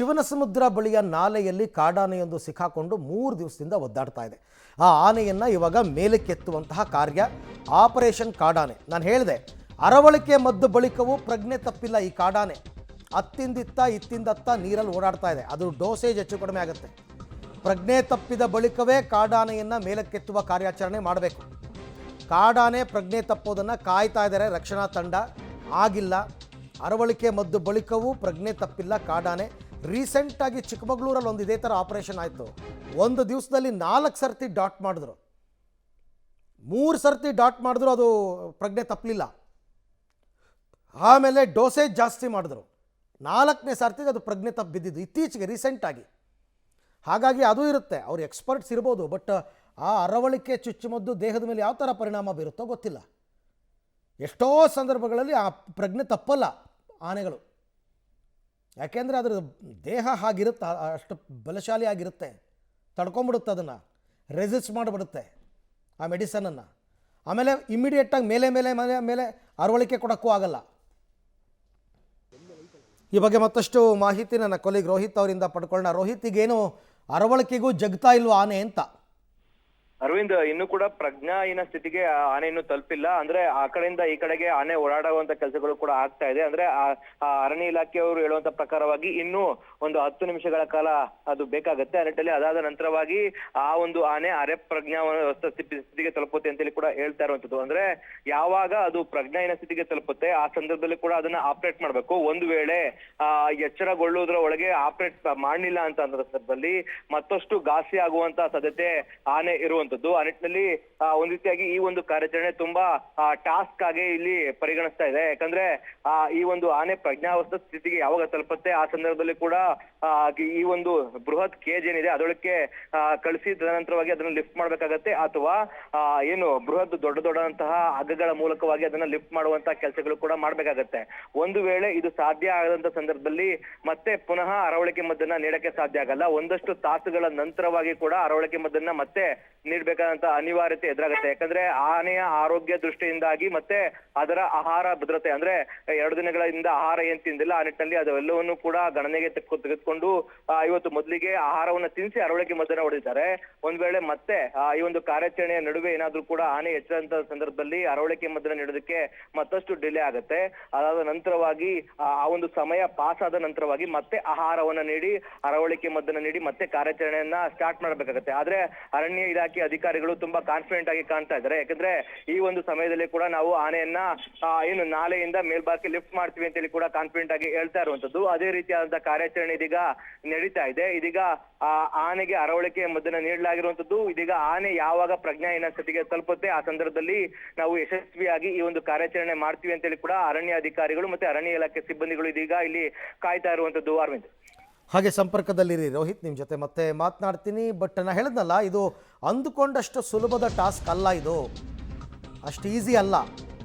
ಶಿವನಸಮುದ್ರ ಬಳಿಯ ನಾಲೆಯಲ್ಲಿ ಕಾಡಾನೆಯೊಂದು ಸಿಕ್ಕಾಕೊಂಡು 3 ದಿವಸದಿಂದ ಒದ್ದಾಡ್ತಾ ಇದೆ. ಆ ಆನೆಯನ್ನು ಇವಾಗ ಮೇಲಕ್ಕೆತ್ತುವಂತಹ ಕಾರ್ಯ ಆಪರೇಷನ್ ಕಾಡಾನೆ. ನಾನು ಹೇಳಿದೆ, ಅರವಳಿಕೆ ಮದ್ದು ಬಳಿಕವೂ ಪ್ರಜ್ಞೆ ತಪ್ಪಿಲ್ಲ ಈ ಕಾಡಾನೆ. ಇತ್ತಿಂದತ್ತ ನೀರಲ್ಲಿ ಓಡಾಡ್ತಾ ಇದೆ. ಅದು ಡೋಸೇಜ್ ಹೆಚ್ಚು ಕಡಿಮೆ ಆಗುತ್ತೆ. ಪ್ರಜ್ಞೆ ತಪ್ಪಿದ ಬಳಿಕವೇ ಕಾಡಾನೆಯನ್ನು ಮೇಲಕ್ಕೆತ್ತುವ ಕಾರ್ಯಾಚರಣೆ ಮಾಡಬೇಕು. ಕಾಡಾನೆ ಪ್ರಜ್ಞೆ ತಪ್ಪೋದನ್ನು ಕಾಯ್ತಾ ಇದ್ದಾರೆ ರಕ್ಷಣಾ ತಂಡ. ಆಗಿಲ್ಲ. ಅರವಳಿಕೆ ಮದ್ದು ಬಳಿಕವೂ ಪ್ರಜ್ಞೆ ತಪ್ಪಿಲ್ಲ ಕಾಡಾನೆ. ರೀಸೆಂಟಾಗಿ ಚಿಕ್ಕಮಗಳೂರಲ್ಲಿ ಒಂದು ಇದೇ ಥರ ಆಪರೇಷನ್ ಆಯಿತು. ಒಂದು ದಿವಸದಲ್ಲಿ 4 ಸರ್ತಿ ಡಾಟ್ ಮಾಡಿದ್ರು, 3 ಸರ್ತಿ ಡಾಟ್ ಮಾಡಿದ್ರು, ಅದು ಪ್ರಜ್ಞೆ ತಪ್ಪಲಿಲ್ಲ. ಆಮೇಲೆ ಡೋಸೇಜ್ ಜಾಸ್ತಿ ಮಾಡಿದ್ರು, 4ನೇ ಸರ್ತಿಗೆ ಅದು ಪ್ರಜ್ಞೆ ತಪ್ಪಿ ಬಿದ್ದಿದ್ದು ಇತ್ತೀಚೆಗೆ ರೀಸೆಂಟಾಗಿ. ಹಾಗಾಗಿ ಅದು ಇರುತ್ತೆ, ಅವ್ರು ಎಕ್ಸ್ಪರ್ಟ್ಸ್ ಇರ್ಬೋದು, ಬಟ್ ಆ ಅರವಳಿಕೆ ಚುಚ್ಚುಮದ್ದು ದೇಹದ ಮೇಲೆ ಯಾವ ಥರ ಪರಿಣಾಮ ಬೀರುತ್ತೋ ಗೊತ್ತಿಲ್ಲ. ಎಷ್ಟೋ ಸಂದರ್ಭಗಳಲ್ಲಿ ಆ ಪ್ರಜ್ಞೆ ತಪ್ಪಲ್ಲ ಆನೆಗಳು, ಯಾಕೆಂದರೆ ಅದರ ದೇಹ ಹಾಗಿರುತ್ತೆ, ಅಷ್ಟು ಬಲಶಾಲಿ ಆಗಿರುತ್ತೆ, ತಡ್ಕೊಂಬಿಡುತ್ತೆ, ಅದನ್ನು ರೆಸಿಸ್ಟ್ ಮಾಡಿಬಿಡುತ್ತೆ ಆ ಮೆಡಿಸನನ್ನು. ಆಮೇಲೆ ಇಮಿಡಿಯೇಟಾಗಿ ಮೇಲೆ ಅರವಳಿಕೆ ಕೊಡೋಕ್ಕೂ ಆಗಲ್ಲ. ಈ ಬಗ್ಗೆ ಮತ್ತಷ್ಟು ಮಾಹಿತಿ ನನ್ನ ಕೊಲೀಗ್ ರೋಹಿತ್ ಅವರಿಂದ ಪಡ್ಕೊಳ್ಳೋಣ. ರೋಹಿತ್, ಈಗೇನು ಅರವಳಿಕೆಗೂ ಜಗ್ತಾ ಇಲ್ವ ಆನೆ ಅಂತ? ಅರವಿಂದ್, ಇನ್ನು ಕೂಡ ಪ್ರಜ್ಞಾಹೀನ ಸ್ಥಿತಿಗೆ ಆನೆ ಇನ್ನು ತಲುಪಿಲ್ಲ. ಅಂದ್ರೆ ಆ ಕಡೆಯಿಂದ ಈ ಕಡೆಗೆ ಆನೆ ಓಡಾಡುವಂತ ಕೆಲಸಗಳು ಕೂಡ ಆಗ್ತಾ ಇದೆ. ಅಂದ್ರೆ ಆ ಅರಣ್ಯ ಇಲಾಖೆಯವರು ಹೇಳುವಂತ ಪ್ರಕಾರವಾಗಿ ಇನ್ನೂ ಒಂದು 10 ನಿಮಿಷಗಳ ಕಾಲ ಅದು ಬೇಕಾಗುತ್ತೆ. ಆ ನಿಟ್ಟಿನಲ್ಲಿ ಅದಾದ ನಂತರವಾಗಿ ಆ ಒಂದು ಆನೆ ಅರೆ ಪ್ರಜ್ಞಾವಸ್ಥ ಸ್ಥಿತಿಗೆ ತಲುಪುತ್ತೆ ಅಂತೇಳಿ ಕೂಡ ಹೇಳ್ತಾ ಇರುವಂತದ್ದು. ಅಂದ್ರೆ ಯಾವಾಗ ಅದು ಪ್ರಜ್ಞಾಹೀನ ಸ್ಥಿತಿಗೆ ತಲುಪುತ್ತೆ ಆ ಸಂದರ್ಭದಲ್ಲಿ ಕೂಡ ಅದನ್ನ ಆಪರೇಟ್ ಮಾಡ್ಬೇಕು. ಒಂದು ವೇಳೆ ಎಚ್ಚರಗೊಳ್ಳುವುದರ ಒಳಗೆ ಆಪರೇಟ್ ಮಾಡಲಿಲ್ಲ ಅಂತ ಅಂದ ಸಂದರ್ಭದಲ್ಲಿ ಮತ್ತಷ್ಟು ಘಾಸಿ ಆಗುವಂತ ಸಾಧ್ಯತೆ ಆನೆ ಇರುವಂತ. ಆ ನಿಟ್ಟಿನಲ್ಲಿ ಒಂದ್ ರೀತಿಯಾಗಿ ಈ ಒಂದು ಕಾರ್ಯಾಚರಣೆ ತುಂಬಾ ಟಾಸ್ಕ್ ಆಗಿ ಇಲ್ಲಿ ಪರಿಗಣಿಸ್ತಾ ಇದೆ. ಯಾಕಂದ್ರೆ ಈ ಒಂದು ಆನೆ ಪ್ರಜ್ಞಾವಸ್ಥ ಸ್ಥಿತಿಗೆ ಯಾವಾಗ ತಲುಪುತ್ತೆ ಆ ಸಂದರ್ಭದಲ್ಲಿ ಕೂಡ ಈ ಒಂದು ಬೃಹತ್ ಕೇಜ್ ಏನಿದೆ ಅದೊಳಕ್ಕೆ ಕಳಿಸಿ ತದನಂತರವಾಗಿ ಅದನ್ನ ಲಿಫ್ಟ್ ಮಾಡ್ಬೇಕಾಗತ್ತೆ, ಅಥವಾ ಏನು ಬೃಹತ್ ದೊಡ್ಡದಂತಹ ಹಗ್ಗಗಳ ಮೂಲಕವಾಗಿ ಅದನ್ನ ಲಿಫ್ಟ್ ಮಾಡುವಂತ ಕೆಲಸಗಳು ಕೂಡ ಮಾಡ್ಬೇಕಾಗತ್ತೆ. ಒಂದು ವೇಳೆ ಇದು ಸಾಧ್ಯ ಆಗದಂತ ಸಂದರ್ಭದಲ್ಲಿ ಮತ್ತೆ ಪುನಃ ಅರವಳಿಕೆ ಮದ್ದನ್ನ ನೀಡಕ್ಕೆ ಸಾಧ್ಯ ಆಗಲ್ಲ. ಒಂದಷ್ಟು ತಾಸುಗಳ ನಂತರವಾಗಿ ಕೂಡ ಅರವಳಿಕೆ ಮದ್ದನ್ನ ಮತ್ತೆ ನೀಡಬೇಕಾದಂತ ಅನಿವಾರ್ಯತೆ ಎದುರಾಗುತ್ತೆ. ಯಾಕಂದ್ರೆ ಆನೆಯ ಆರೋಗ್ಯ ದೃಷ್ಟಿಯಿಂದಾಗಿ ಮತ್ತೆ ಅದರ ಆಹಾರ ಭದ್ರತೆ, ಅಂದ್ರೆ 2 ದಿನಗಳಿಂದ ಆಹಾರ ಏನ್ ತಿಂದಿಲ್ಲ ಆ ನಿಟ್ಟಿನಲ್ಲಿ ಅದೆಲ್ಲವನ್ನು ಕೂಡ ಗಣನೆಗೆ ತೆಗೆದುಕೊಂಡು ಇವತ್ತು ಮೊದಲಿಗೆ ಆಹಾರವನ್ನ ತಿನ್ನಿಸಿ ಅರವಳಿಕೆ ಮದ್ದನ್ನ ಹೊಡೆದಿದ್ದಾರೆ. ಒಂದ್ ವೇಳೆ ಮತ್ತೆ ಈ ಒಂದು ಕಾರ್ಯಾಚರಣೆಯ ನಡುವೆ ಏನಾದ್ರೂ ಕೂಡ ಆನೆ ಎಚ್ಚರಂತ ಸಂದರ್ಭದಲ್ಲಿ ಅರವಳಿಕೆ ಮದ್ದನ್ನ ನೀಡೋದಕ್ಕೆ ಮತ್ತಷ್ಟು ಡಿಲೇ ಆಗುತ್ತೆ. ಅದಾದ ನಂತರವಾಗಿ ಆ ಒಂದು ಸಮಯ ಪಾಸ್ ಆದ ನಂತರವಾಗಿ ಮತ್ತೆ ಆಹಾರವನ್ನ ನೀಡಿ ಅರವಳಿಕೆ ಮದ್ದನ್ನ ನೀಡಿ ಮತ್ತೆ ಕಾರ್ಯಾಚರಣೆಯನ್ನ ಸ್ಟಾರ್ಟ್ ಮಾಡಬೇಕಾಗತ್ತೆ. ಆದ್ರೆ ಅರಣ್ಯ ಇಲಾಖೆ ಅಧಿಕಾರಿಗಳು ತುಂಬಾ ಕಾನ್ಫಿಡೆಂಟ್ ಆಗಿ ಕಾಣ್ತಾ ಇದ್ದಾರೆ. ಯಾಕಂದ್ರೆ ಈ ಒಂದು ಸಮಯದಲ್ಲಿ ಕೂಡ ನಾವು ಆನೆಯನ್ನ ಏನು ನಾಲೆಯಿಂದ ಮೇಲ್ಭಾಗಕ್ಕೆ ಲಿಫ್ಟ್ ಮಾಡ್ತೀವಿ ಅಂತೇಳಿ ಕೂಡ ಕಾನ್ಫಿಡೆಂಟ್ ಆಗಿ ಹೇಳ್ತಾ ಇರುವಂತದ್ದು. ಅದೇ ರೀತಿಯಾದಂತಹ ಕಾರ್ಯಾಚರಣೆ ಇದೀಗ ನಡೀತಾ ಇದೆ. ಇದೀಗ ಆನೆಗೆ ಅರವಳಿಕೆ ಮದ್ದನ್ನ ನೀಡಲಾಗಿರುವಂತದ್ದು. ಇದೀಗ ಆನೆ ಯಾವಾಗ ಪ್ರಜ್ಞಾಹೀನ ಸ್ಥಿತಿಗೆ ತಲುಪುತ್ತೆ ಆ ಸಂದರ್ಭದಲ್ಲಿ ನಾವು ಯಶಸ್ವಿಯಾಗಿ ಈ ಒಂದು ಕಾರ್ಯಾಚರಣೆ ಮಾಡ್ತೀವಿ ಅಂತೇಳಿ ಕೂಡ ಅರಣ್ಯ ಅಧಿಕಾರಿಗಳು ಮತ್ತೆ ಅರಣ್ಯ ಇಲಾಖೆ ಸಿಬ್ಬಂದಿಗಳು ಇದೀಗ ಇಲ್ಲಿ ಕಾಯ್ತಾ ಇರುವಂತದ್ದು. ಅರವಿಂದ್, ಹಾಗೆ ಸಂಪರ್ಕದಲ್ಲಿರಿ ರೋಹಿತ್, ನಿಮ್ಮ ಜೊತೆ ಮತ್ತೆ ಮಾತನಾಡ್ತೀನಿ. ಬಟ್ ನಾನು ಹೇಳಿದ್ನಲ್ಲ, ಇದು ಅಂದುಕೊಂಡಷ್ಟು ಸುಲಭದ ಟಾಸ್ಕ್ ಅಲ್ಲ, ಇದು ಅಷ್ಟು ಈಸಿ ಅಲ್ಲ.